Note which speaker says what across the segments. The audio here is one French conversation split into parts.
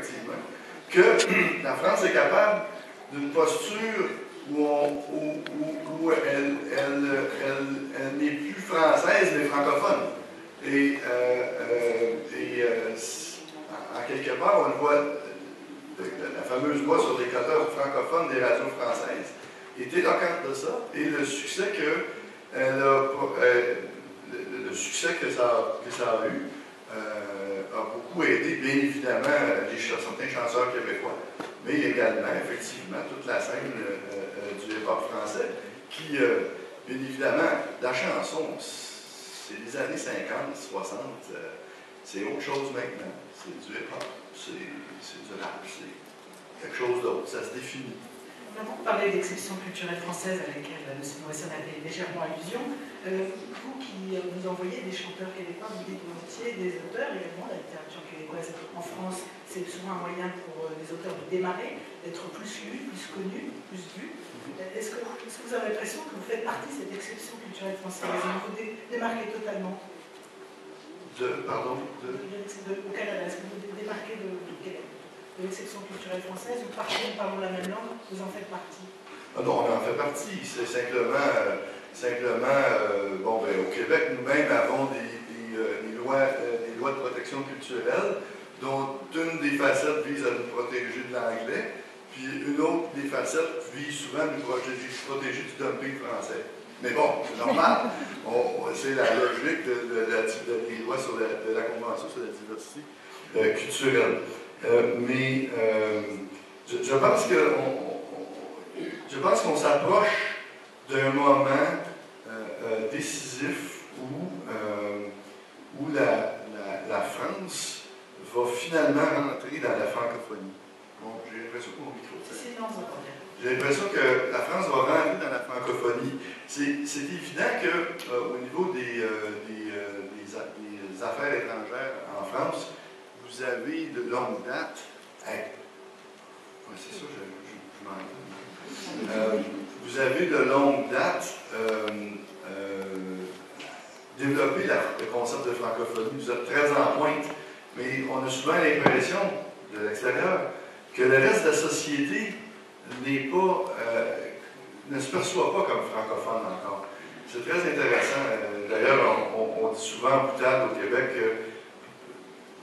Speaker 1: effectivement, que la France est capable d'une posture où elle n'est plus française, mais francophone. Et en quelque part, on le voit, la fameuse loi sur les quotas francophones des radios françaises est éloquente de ça, et le succès que ça a eu a beaucoup aidé, bien évidemment, certains chanteurs québécois, mais également, effectivement, toute la scène du hip-hop français, qui, bien évidemment, la chanson, c'est les années 50, 60, c'est autre chose maintenant. C'est du hip-hop, c'est du rap, c'est quelque chose d'autre, ça se définit.
Speaker 2: On a beaucoup parlé d'exception culturelle française à laquelle M. Morrison avait légèrement allusion. Vous qui vous envoyez des chanteurs québécois, vous dites volontiers des auteurs également. La littérature québécoise en France, c'est souvent un moyen pour les auteurs de démarrer, d'être plus lus, plus connus, plus vus. Est-ce que vous avez l'impression que vous faites partie de cette exception culturelle française? Vous vous démarquez totalement? Au Canada, est-ce que vous vous démarquez de l'exception culturelle française, ou parce que nous parlons la même langue, vous en faites partie?
Speaker 1: Ah non, on en fait partie. C'est simplement bon, ben, au Québec, nous-mêmes avons des lois de protection culturelle, dont une des facettes vise à nous protéger de l'anglais, puis une autre des facettes vise souvent à nous protéger du dumping français. Mais bon, c'est normal. C'est la logique des lois de la Convention sur la diversité culturelle. Mais je pense qu'on s'approche d'un moment décisif où la France va finalement rentrer dans la francophonie. Bon, j'ai l'impression que mon micro. J'ai l'impression que la France va rentrer dans la francophonie. C'est évident qu'au niveau des affaires étrangères en France, vous avez de longue date. C'est ça, je m'entends. Vous avez de longue date développé le concept de francophonie. Vous êtes très en pointe, mais on a souvent l'impression, de l'extérieur, que le reste de la société ne se perçoit pas comme francophone encore. C'est très intéressant. D'ailleurs, on dit souvent en boutade au Québec que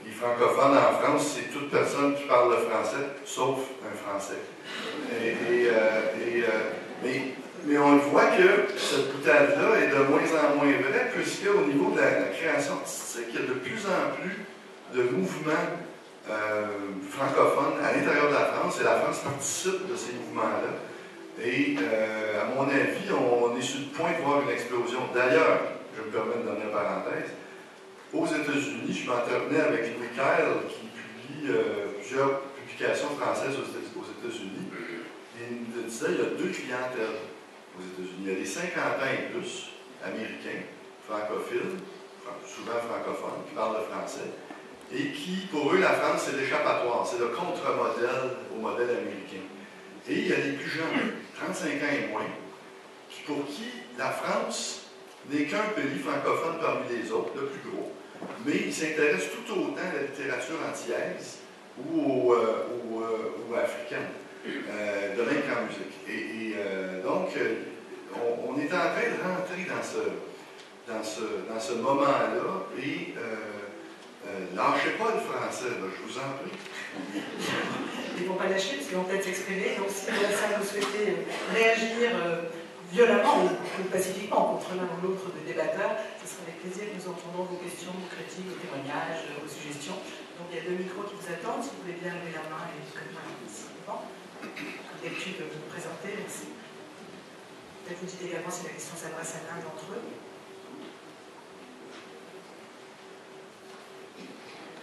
Speaker 1: les francophones en France, c'est toute personne qui parle le français, sauf un Français. Mais on voit que cette boutade-là est de moins en moins vraie, puisqu'au niveau de la création artistique, il y a de plus en plus de mouvements francophones à l'intérieur de la France, et la France participe de ces mouvements-là. Et à mon avis, on est sur le point de voir une explosion. D'ailleurs, je me permets une dernière parenthèse, aux États-Unis, je m'entretenais avec Louis Kyle, qui publie plusieurs publications françaises aux États-Unis. Et il nous disait qu'il y a deux clientèles aux États-Unis. Il y a les 50 ans et plus, américains, francophiles, souvent francophones, qui parlent le français, et qui, pour eux, la France, c'est l'échappatoire, c'est le contre-modèle au modèle américain. Et il y a les plus jeunes, 35 ans et moins, pour qui la France n'est qu'un pays francophone parmi les autres, le plus gros, mais ils s'intéressent tout autant à la littérature antillaise ou africaine, de même qu'en musique. Donc, on est en train de rentrer dans ce moment-là, et lâchez pas le français, là, je vous en prie.
Speaker 2: Ils ne vont pas lâcher, parce qu'ils vont peut-être s'exprimer. Donc, si vous souhaitez réagir violemment ou pacifiquement contre l'un ou l'autre des débatteurs, ce sera avec plaisir que nous entendrons vos questions, vos critiques, vos témoignages, vos suggestions. Donc, il y a deux micros qui vous attendent. Si vous voulez bien lever la main et comme d'habitude, vous présenter. Merci. Peut-être vous dites également si la question s'adresse à l'un d'entre eux.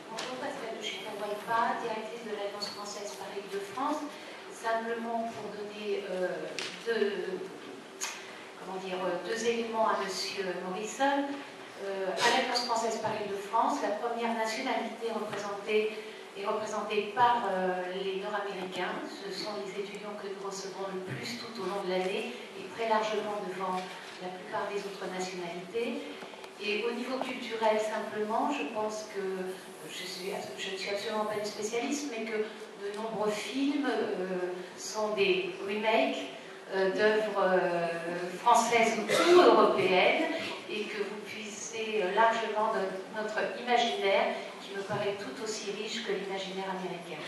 Speaker 3: Bonjour, Pascal de Chita-Walpa, directrice de l'Alliance française par Île-de-France. Simplement pour donner deux éléments à M. Morrison. À l'Alliance française par Île-de-France, la première nationalité est représentée par les Nord-Américains. Ce sont les étudiants que nous recevons le plus tout au long de l'année, et très largement devant la plupart des autres nationalités. Et au niveau culturel, simplement, je pense que, je ne suis absolument pas une spécialiste, mais que de nombreux films sont des remakes d'œuvres françaises ou européennes, et que vous puissez largement dans notre imaginaire, qui me paraît tout aussi riche que l'imaginaire américain.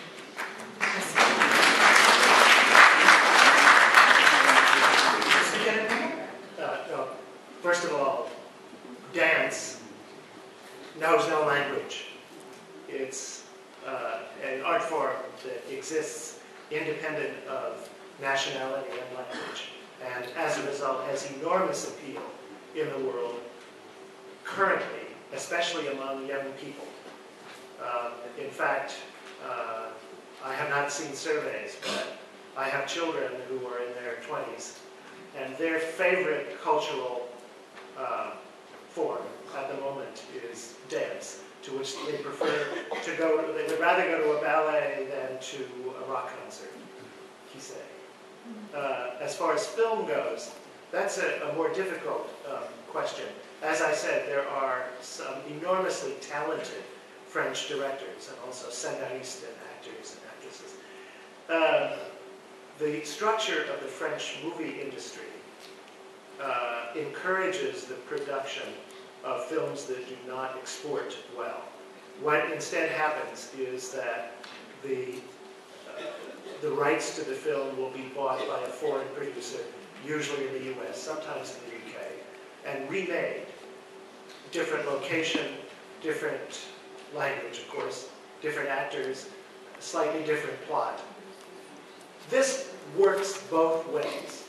Speaker 4: First of all, dance knows no language. It's an art form that exists independent of nationality and language, and as a result has enormous appeal in the world currently, especially among young people. In fact, I have not seen surveys, but I have children who are in their 20s, and their favorite cultural form at the moment is dance, to which they prefer to go. They would rather go to a ballet than to a rock concert, he said. As far as film goes, that's a more difficult question. As I said, there are some enormously talented French directors and also scenaristes and actors and actresses. The structure of the French movie industry encourages the production of films that do not export well. What instead happens is that the rights to the film will be bought by a foreign producer, usually in the US, sometimes in the UK, and remade. Different location, different language, of course, different actors, slightly different plot. This works both ways.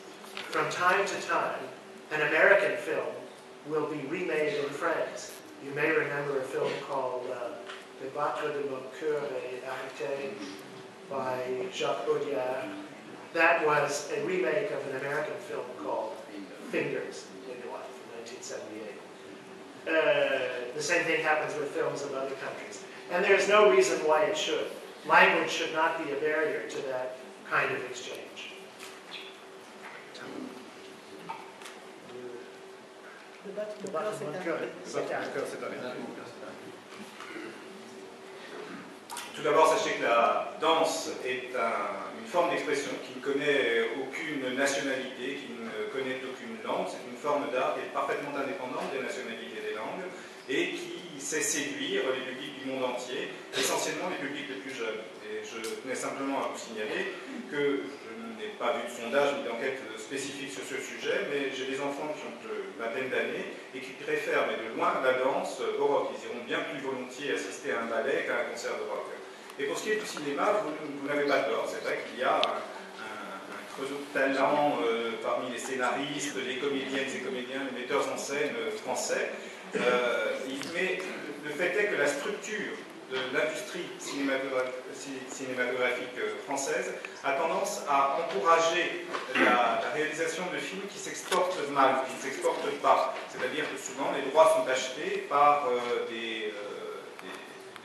Speaker 4: From time to time, an American film will be remade in France. You may remember a film called Le Battre de mon cœur est arrêté by Jacques Audiard. That was a remake of an American film called Fingers, from 1978. The same thing happens with films of other countries. And there's no reason why it should. Language should not be a barrier to that kind of exchange.
Speaker 5: Tout d'abord, sachez que la danse est une forme d'expression qui ne connaît aucune nationalité, qui ne connaît aucune langue. C'est une forme d'art qui est parfaitement indépendante des nationalités et des langues et qui sait séduire les publics du monde entier, essentiellement les publics les plus jeunes. Et je tenais simplement à vous signaler que je n'ai pas vu de sondage ni d'enquête spécifique sur ce sujet, mais j'ai des enfants qui ont une vingtaine d'années et qui préfèrent, mais de loin, la danse au rock. Ils iront bien plus volontiers assister à un ballet qu'à un concert de rock. Et pour ce qui est du cinéma, vous n'avez pas tort. C'est vrai qu'il y a un creusot de talent parmi les scénaristes, les comédiennes et comédiens, les metteurs en scène français. Mais le fait est que la structure de l'industrie cinématographique française a tendance à encourager la réalisation de films qui s'exportent mal, qui ne s'exportent pas. C'est-à-dire que souvent les droits sont achetés par des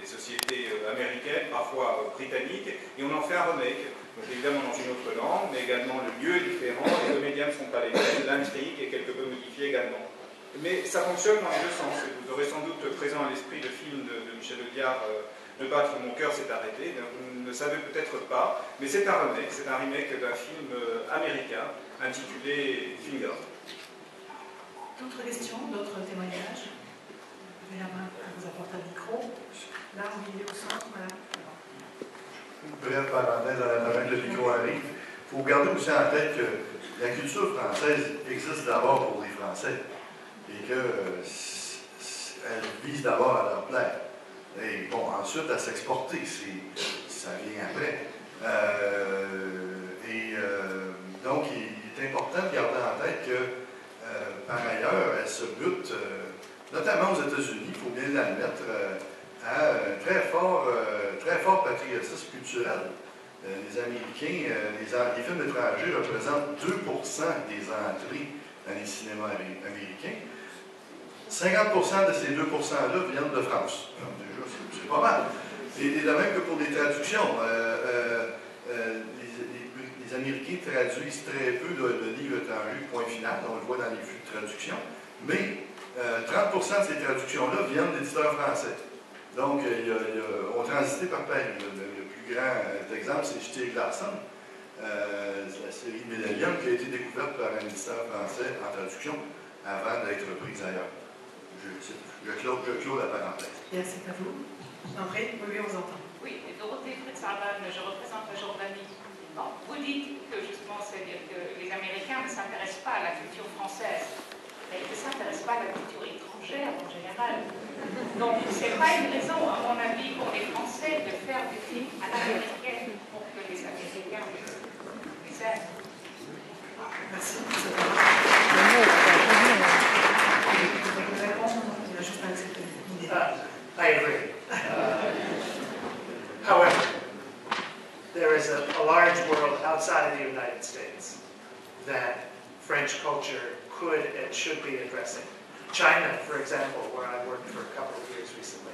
Speaker 5: sociétés américaines, parfois britanniques, et on en fait un remake. Donc évidemment dans une autre langue, mais également le lieu est différent, les comédiens ne sont pas les mêmes, l'intrigue est quelque peu modifiée également. Mais ça fonctionne dans les deux sens. Vous aurez sans doute présent à l'esprit le film de Michel Audiard, Le battre mon cœur s'est arrêté. Vous ne le savez peut-être pas, mais c'est un remake d'un film américain intitulé Finger.
Speaker 2: D'autres questions, d'autres témoignages? Levez la main, on vous apporte un micro. Là, au milieu, au centre, voilà.
Speaker 1: Une brève parenthèse en attendant que le micro arrive. Il faut garder aussi en tête que la culture française existe d'abord pour les Français et qu'elle vise d'abord à leur plaire. Et bon, ensuite à s'exporter, ça vient après. Donc, il est important de garder en tête que, par ailleurs, elle se bute, notamment aux États-Unis, il faut bien l'admettre, à un très fort patriotisme culturel. Les Américains, les films étrangers représentent 2% des entrées dans les cinémas américains. 50% de ces 2%-là viennent de France. Alors, déjà, c'est pas mal. Et de même que pour les traductions, les Américains traduisent très peu de livres étrangers, point final, on le voit dans les flux de traduction. Mais 30% de ces traductions-là viennent d'éditeurs français. Donc, on transité par Paris. Le plus grand exemple, c'est Stieg Larsson, la série Millennium, qui a été découverte par un éditeur français en traduction avant d'être prise ailleurs. Je clôt la parenthèse.
Speaker 2: Bien, c'est à vous. Après, oui, on vous entend.
Speaker 6: Oui, Dorothée Fritz-Arban, je représente la Jordanie. Bon, vous dites que justement, c'est-à-dire que les Américains ne s'intéressent pas à la culture française, mais ils ne s'intéressent pas à la culture étrangère en général. Donc, ce n'est pas une raison, à mon avis, pour les Français de faire des films à l'américaine pour que les Américains les aiment.
Speaker 2: Merci.
Speaker 4: I agree. However, there is a large world outside of the United States that French culture could and should be addressing. China, for example, where I worked for a couple of years recently,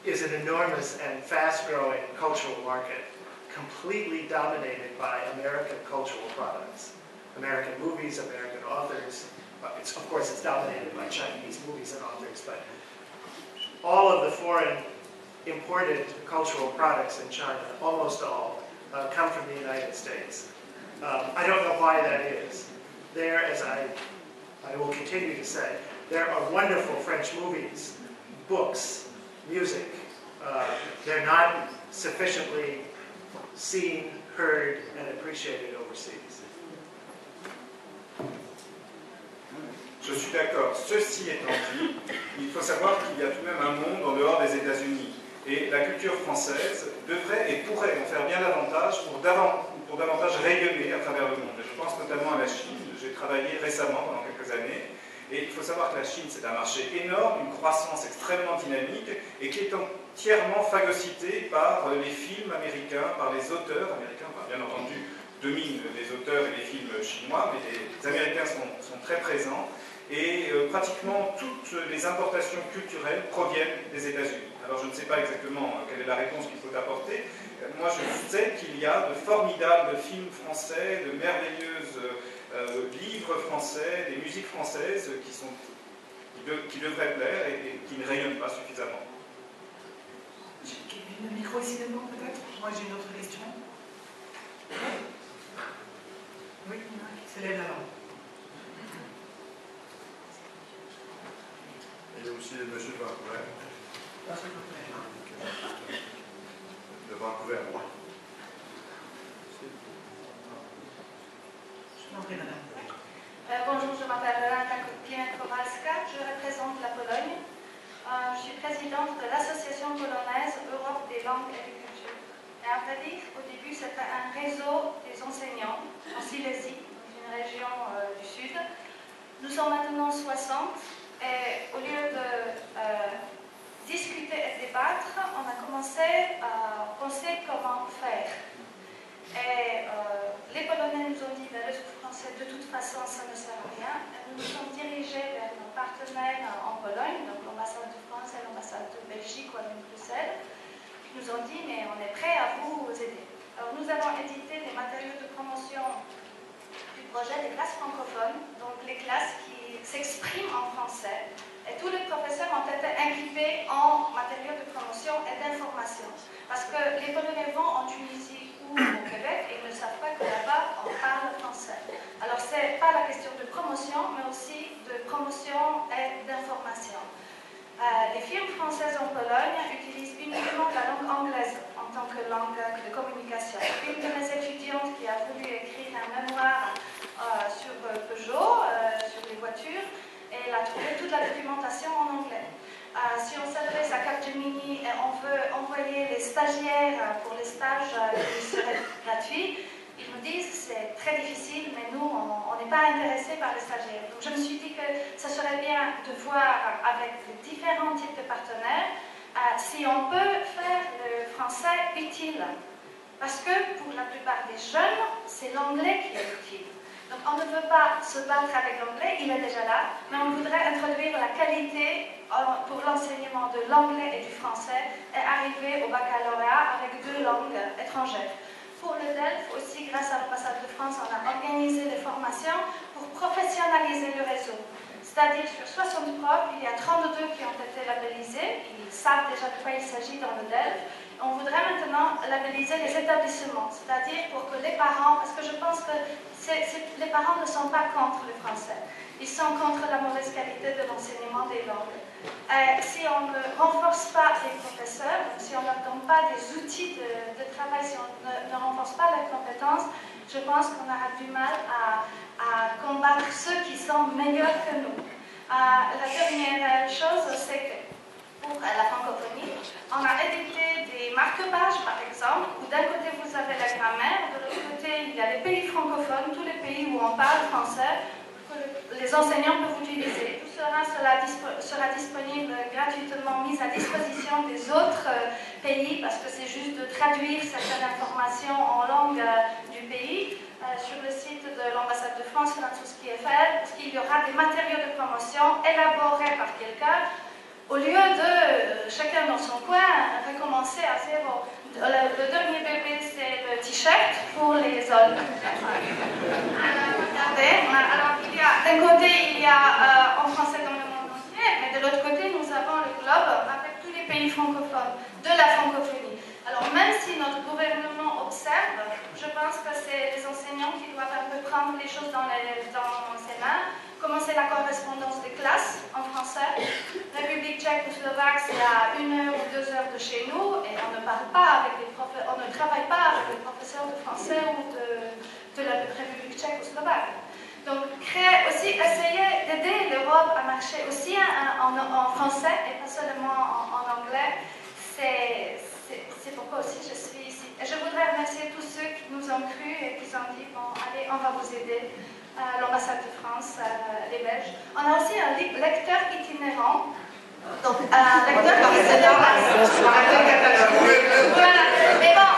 Speaker 4: is an enormous and fast-growing cultural market, completely dominated by American cultural products. American movies, American authors. Of course, it's dominated by Chinese movies and authors, but all of the foreign imported cultural products in China, almost all, come from the United States. I don't know why that is. There, as I will continue to say, there are wonderful French movies, books, music. They're not sufficiently seen, heard, and appreciated overseas.
Speaker 5: Je suis d'accord. Ceci étant dit, il faut savoir qu'il y a tout de même un monde en dehors des États-Unis. Et la culture française devrait et pourrait en faire bien davantage pour davantage rayonner à travers le monde. Et je pense notamment à la Chine. J'ai travaillé récemment pendant quelques années. Et il faut savoir que la Chine, c'est un marché énorme, une croissance extrêmement dynamique et qui est entièrement phagocyté par les films américains, par les auteurs américains. Enfin, bien entendu, dominent les auteurs et les films chinois, mais les Américains sont très présents. Et pratiquement toutes les importations culturelles proviennent des États-Unis. Alors je ne sais pas exactement quelle est la réponse qu'il faut apporter. Moi je sais qu'il y a de formidables films français, de merveilleuses livres français, des musiques françaises qui devraient plaire et qui ne rayonnent pas suffisamment.
Speaker 2: Le micro ici devant peut-être. Moi j'ai une autre question. Oui, il y en a qui se lève la main.
Speaker 1: Il y a aussi M. Vancouver. De Vancouver.
Speaker 7: Bonjour, je m'appelle Renata Kowalska, je représente la Pologne. Je suis présidente de l'association polonaise Europe des langues et des cultures. Et à vrai dire, au début, c'était un réseau des enseignants en Silésie, dans une région du sud. Nous sommes maintenant 60 et au lieu de discuter et débattre, on a commencé à penser comment faire. Et les Polonais nous ont dit, ben, le français, de toute façon, ça ne sert à rien. Et nous nous sommes dirigés vers nos partenaires en Pologne, donc l'ambassade de France et l'ambassade de Belgique ou à Bruxelles, qui nous ont dit, mais on est prêts à vous aider. Alors nous avons édité des matériaux de promotion du projet des classes francophones, donc les classes qui s'expriment en français. Et tous les professeurs ont été équipés en matériaux de promotion et d'information. Parce que les Polonais vont en Tunisie ou au Québec et ils ne savent pas que là-bas, on parle français. Alors, ce n'est pas la question de promotion, mais aussi de promotion et d'information. Les firmes françaises en Pologne utilisent uniquement la langue anglaise en tant que langue de communication. Une de mes étudiantes qui a voulu écrire un mémoire sur Peugeot, sur les voitures, et elle a trouvé toute la documentation en anglais. Si on s'adresse à Capgemini et on veut envoyer les stagiaires pour les stages qui seraient gratuits, ils me disent c'est très difficile, mais nous, on n'est pas intéressés par les stagiaires. Donc je me suis dit que ça serait bien de voir avec les différents types de partenaires si on peut faire le français utile. Parce que pour la plupart des jeunes, c'est l'anglais qui est utile. Donc on ne veut pas se battre avec l'anglais, il est déjà là, mais on voudrait introduire la qualité pour l'enseignement de l'anglais et du français et arriver au baccalauréat avec 2 langues étrangères. Pour le DELF, aussi grâce à l'ambassade de France, on a organisé des formations pour professionnaliser le réseau. C'est-à-dire sur 60 profs, il y a 32 qui ont été labellisés, ils savent déjà de quoi il s'agit dans le DELF. On voudrait maintenant labelliser les établissements, c'est-à-dire pour que les parents, parce que je pense que les parents ne sont pas contre le français, ils sont contre la mauvaise qualité de l'enseignement des langues. Si on ne renforce pas les professeurs, si on ne leur donne pas des outils de travail, si on ne renforce pas leurs compétences, je pense qu'on aura du mal à combattre ceux qui sont meilleurs que nous. La dernière chose, c'est que pour la francophonie, on a édité des marque-pages, par exemple, où d'un côté vous avez la grammaire, de l'autre côté il y a les pays francophones, tous les pays où on parle français, que les enseignants peuvent utiliser. Tout cela sera disponible gratuitement, mis à disposition des autres pays, parce que c'est juste de traduire certaines informations en langue du pays. Sur le site de l'ambassade de France, Franzuski FR, parce qu'il y aura des matériaux de promotion élaborés par quelqu'un, au lieu de chacun dans son coin recommencer à zéro. Le dernier bébé, c'est le t-shirt pour les hommes. Regardez, alors d'un côté, il y a en français dans le monde entier, mais de l'autre côté, nous avons le globe avec tous les pays francophones, de la francophonie. Alors même si notre gouvernement observe, je pense que c'est les enseignants qui doivent un peu prendre les choses dans ses mains, commencer la correspondance des classes en français. République tchèque ou slovaque, c'est à 1 heure ou 2 heures de chez nous, et on ne parle pas avec on ne travaille pas avec les professeurs de français ou de la République tchèque ou slovaque. Donc, essayer d'aider l'Europe à marcher aussi en français et pas seulement en anglais, c'est pourquoi aussi je suis ici. Et je voudrais remercier tous ceux qui nous ont cru et qui ont dit, bon, allez, on va vous aider. L'ambassade de France, les Belges. On a aussi un lecteur itinérant. Donc, un lecteur qui se déplace. Voilà. Mais bon,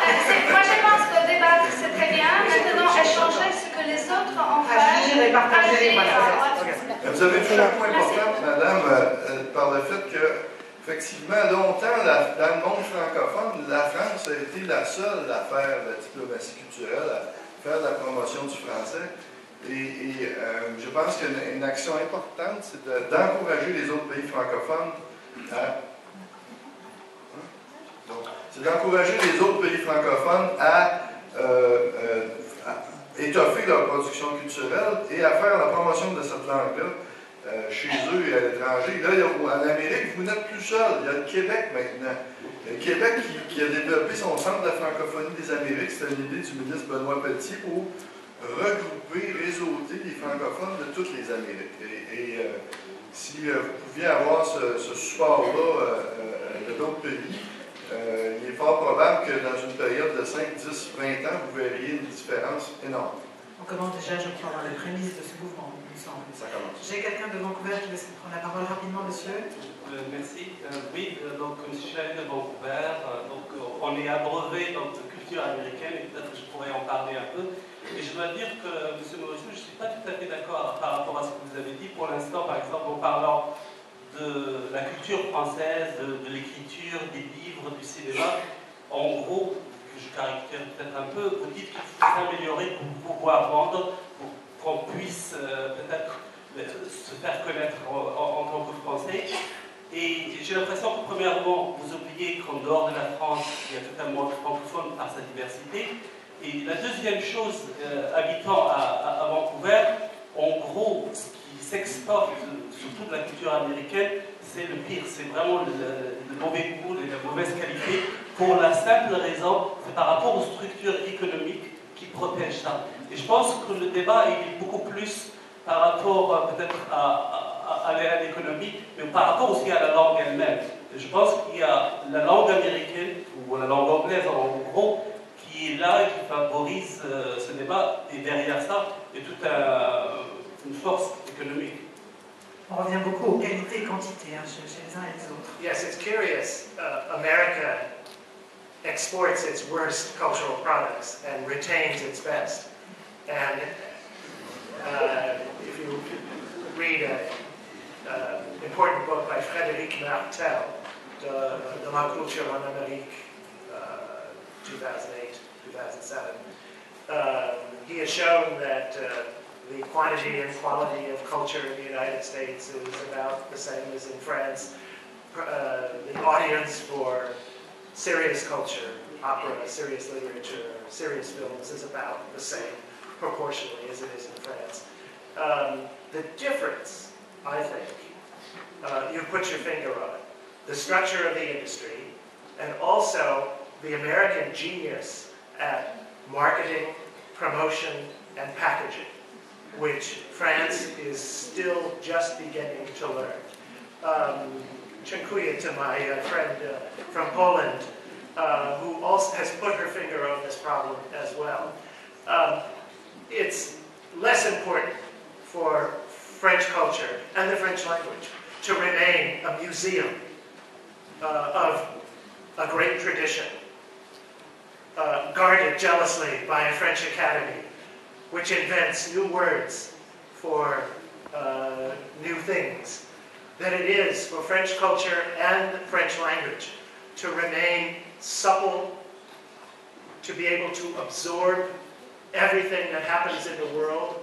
Speaker 7: moi je pense que débattre c'est très bien. Maintenant, échanger ce que les autres ont fait.
Speaker 2: Agir et partager.
Speaker 1: Vous avez touché un point important, madame, par le fait que, effectivement, longtemps, dans le monde francophone, la France a été la seule à faire la diplomatie culturelle, à faire la promotion du français. Et je pense qu'une action importante, c'est d'encourager les autres pays francophones à étoffer leur production culturelle et à faire la promotion de cette langue-là chez eux et à l'étranger. Là, en Amérique, vous n'êtes plus seul. Il y a le Québec maintenant. Le Québec qui a développé son centre de la francophonie des Amériques, c'était une idée du ministre Benoît Pelletier pour regrouper, réseauter les francophones de toutes les Amériques. Et si vous pouviez avoir ce support-là de d'autres pays, il est fort probable que dans une période de 5, 10, 20 ans, vous verriez une différence énorme.
Speaker 2: On commence déjà, je crois, dans les prémices de ce mouvement, il me semble.
Speaker 1: Ça commence.
Speaker 2: J'ai quelqu'un de Vancouver qui veut prendre la parole rapidement, monsieur.
Speaker 8: Merci. Oui, donc je suis allé de Vancouver, donc on est abreuvé de culture américaine et peut-être que je pourrais en parler un peu. Et je dois dire que, M. Morisseau, je ne suis pas tout à fait d'accord par rapport à ce que vous avez dit. Pour l'instant, par exemple, en parlant de la culture française, de l'écriture, des livres, du cinéma, en gros, que je caractérise peut-être un peu, vous dites qu'il faut s'améliorer pour pouvoir vendre, pour qu'on puisse peut-être se faire connaître en tant que Français. Et j'ai l'impression que, premièrement, vous oubliez qu'en dehors de la France, il y a tout un monde francophone par sa diversité. Et la deuxième chose, habitant à Vancouver, en gros, ce qui s'exporte, surtout de la culture américaine, c'est le pire, c'est vraiment le mauvais goût et la mauvaise qualité, pour la simple raison, c'est par rapport aux structures économiques qui protègent ça. Et je pense que le débat est beaucoup plus par rapport peut-être à l'économie, mais par rapport aussi à la langue elle-même. Je pense qu'il y a la langue américaine, ou la langue anglaise en gros, qui est là et qui favorise ce débat, et derrière ça, il y a toute une force économique.
Speaker 2: On revient beaucoup aux qualités et quantités chez les uns et les autres.
Speaker 4: Yes, it's curious. America exports its worst cultural products and retains its best. And if you read an important book by Frédéric Martel, de la culture en Amérique, 2008, 2007. He has shown that the quantity and quality of culture in the United States is about the same as in France. The audience for serious culture, opera, serious literature, serious films is about the same proportionally as it is in France. The difference, I think, you put your finger on it, the structure of the industry, and also the American genius at marketing, promotion, and packaging, which France is still just beginning to learn. Dziękuję to my friend from Poland, who also has put her finger on this problem as well. It's less important for French culture and the French language to remain a museum of a great tradition, guarded jealously by a French academy, which invents new words for new things, than it is for French culture and French language to remain supple, to be able to absorb everything that happens in the world,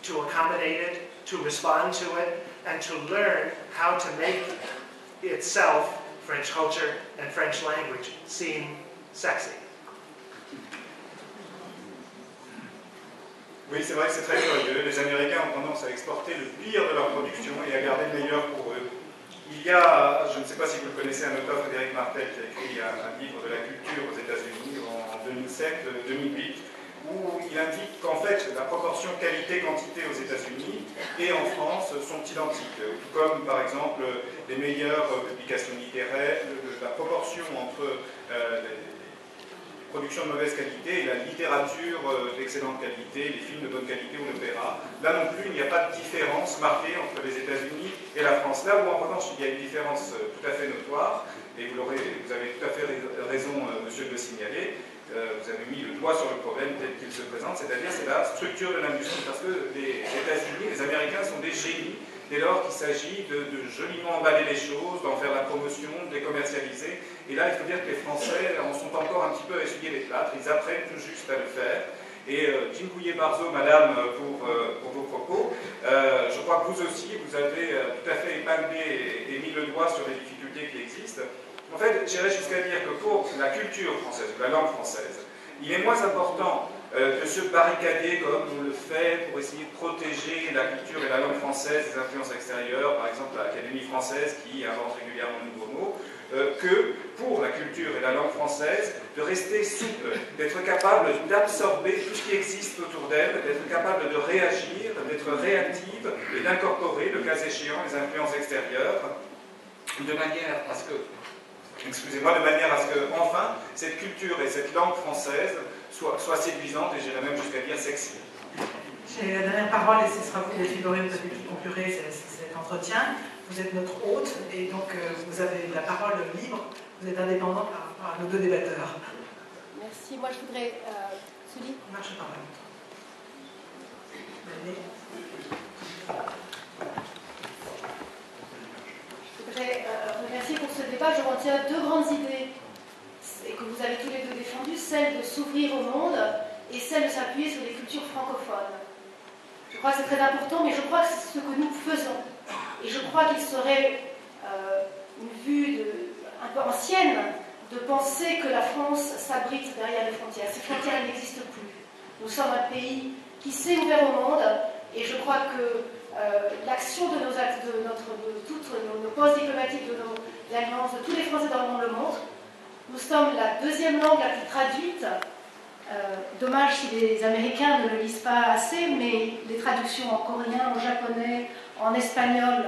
Speaker 4: to accommodate it, to respond to it, and to learn how to make itself, French culture and French language, seem sexy.
Speaker 5: Oui, c'est vrai que c'est très curieux. Les Américains ont tendance à exporter le pire de leur production et à garder le meilleur pour eux. Il y a, je ne sais pas si vous le connaissez, un auteur, Frédéric Martel, qui a écrit un livre de la culture aux États-Unis en 2007-2008, où il indique qu'en fait, la proportion qualité-quantité aux États-Unis et en France sont identiques. Tout comme, par exemple, les meilleures publications littéraires, la proportion entre les productions de mauvaise qualité et la littérature d'excellente qualité, les films de bonne qualité ou l'opéra. Là non plus, il n'y a pas de différence marquée entre les États-Unis et la France. Là où en revanche, il y a une différence tout à fait notoire, et vous avez tout à fait raison, monsieur, de le signaler, vous avez mis le doigt sur le problème tel qu'il se présente, c'est-à-dire c'est la structure de l'industrie, parce que les États-Unis, les Américains sont des génies dès lors qu'il s'agit de joliment emballer les choses, d'en faire la promotion, de les commercialiser. Et là, il faut dire que les Français en sont encore un petit peu à essuyer les plâtres, ils apprennent tout juste à le faire. Et Dziękuję bardzo, madame, pour vos propos. Je crois que vous aussi, vous avez tout à fait épinglé et mis le doigt sur les difficultés qui existent. En fait, j'irais jusqu'à dire que pour la culture française, la langue française, il est moins important de se barricader comme on le fait pour essayer de protéger la culture et la langue française des influences extérieures, par exemple l'Académie française qui invente régulièrement de nouveaux mots, que pour la culture et la langue française, de rester souple, d'être capable d'absorber tout ce qui existe autour d'elle, d'être capable de réagir, d'être réactive et d'incorporer, le cas échéant, les influences extérieures, de manière à ce que, de manière à ce que, enfin, cette culture et cette langue française soient séduisantes et j'irais même jusqu'à dire sexy.
Speaker 2: J'ai la dernière parole et ce sera vous, Delphine Boré, qui conclurez cet entretien. Vous êtes notre hôte et donc vous avez la parole libre. Vous êtes indépendant par rapport à nos deux débatteurs.
Speaker 9: Merci. Moi, je voudrais souligner.
Speaker 2: On marche par là.
Speaker 9: Je voudrais remercier pour ce débat. Je retiens deux grandes idées et que vous avez tous les deux défendues, celle de s'ouvrir au monde et celle de s'appuyer sur les cultures francophones. Je crois que c'est très important, mais je crois que c'est ce que nous faisons. Et je crois qu'il serait une vue un peu ancienne de penser que la France s'abrite derrière les frontières. Ces frontières n'existent plus. Nous sommes un pays qui s'est ouvert au monde et je crois que l'action de toutes nos postes diplomatiques, de nos alliances, de tous les Français dans le monde le montre. Nous sommes la deuxième langue la plus traduite. Dommage si les Américains ne le lisent pas assez, mais les traductions en coréen, en japonais, en espagnol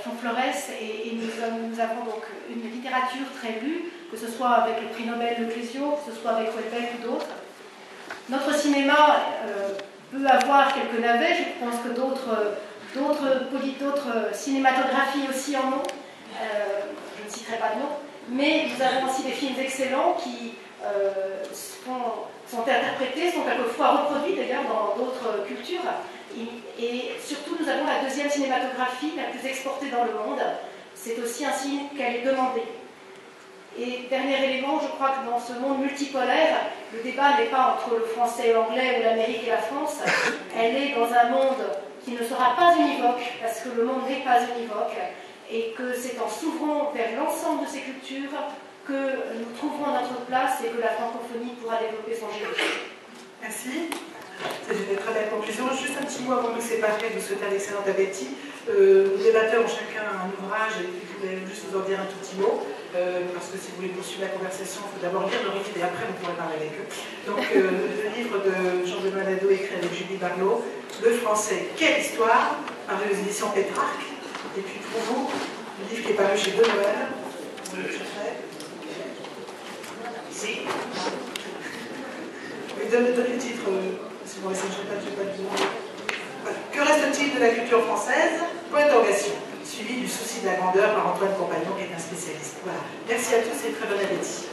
Speaker 9: font florès et nous avons donc une littérature très lue, que ce soit avec le prix Nobel de Clésio, que ce soit avec Houellebecq ou d'autres. Notre cinéma peut avoir quelques navets, je pense que d'autres cinématographies aussi en ont, je ne citerai pas de nom, mais nous avons aussi des films excellents qui sont interprétés, sont quelquefois reproduits d'ailleurs dans d'autres cultures. Et surtout, nous avons la deuxième cinématographie la plus exportée dans le monde. C'est aussi un signe qu'elle est demandée. Et dernier élément, je crois que dans ce monde multipolaire, le débat n'est pas entre le français et l'anglais ou l'Amérique et la France, elle est dans un monde qui ne sera pas univoque, parce que le monde n'est pas univoque, et que c'est en s'ouvrant vers l'ensemble de ces cultures que nous trouverons notre place et que la francophonie pourra développer son génie.
Speaker 2: Merci. C'est une très belle conclusion. Juste un petit mot avant de nous séparer, de vous souhaiter un excellent appétit. Les débatteurs ont chacun un ouvrage et je voulais juste vous en dire un tout petit mot, parce que si vous voulez poursuivre la conversation, il faut d'abord lire le livre et après vous pourrez parler avec eux. Donc le livre de Jean-Benoît Nadeau écrit avec Julie Barlot, Le français, quelle histoire, paru aux éditions Pétrarque. Et puis pour vous, le livre qui est paru chez De Noël. Ici. Donnez le titre, si vous ne laissez pas le dire. Que reste-t-il de la culture française? Point d'interrogation. Suivi du souci de la grandeur par Antoine Compagnon, qui est un spécialiste. Voilà. Merci à tous et très bon appétit.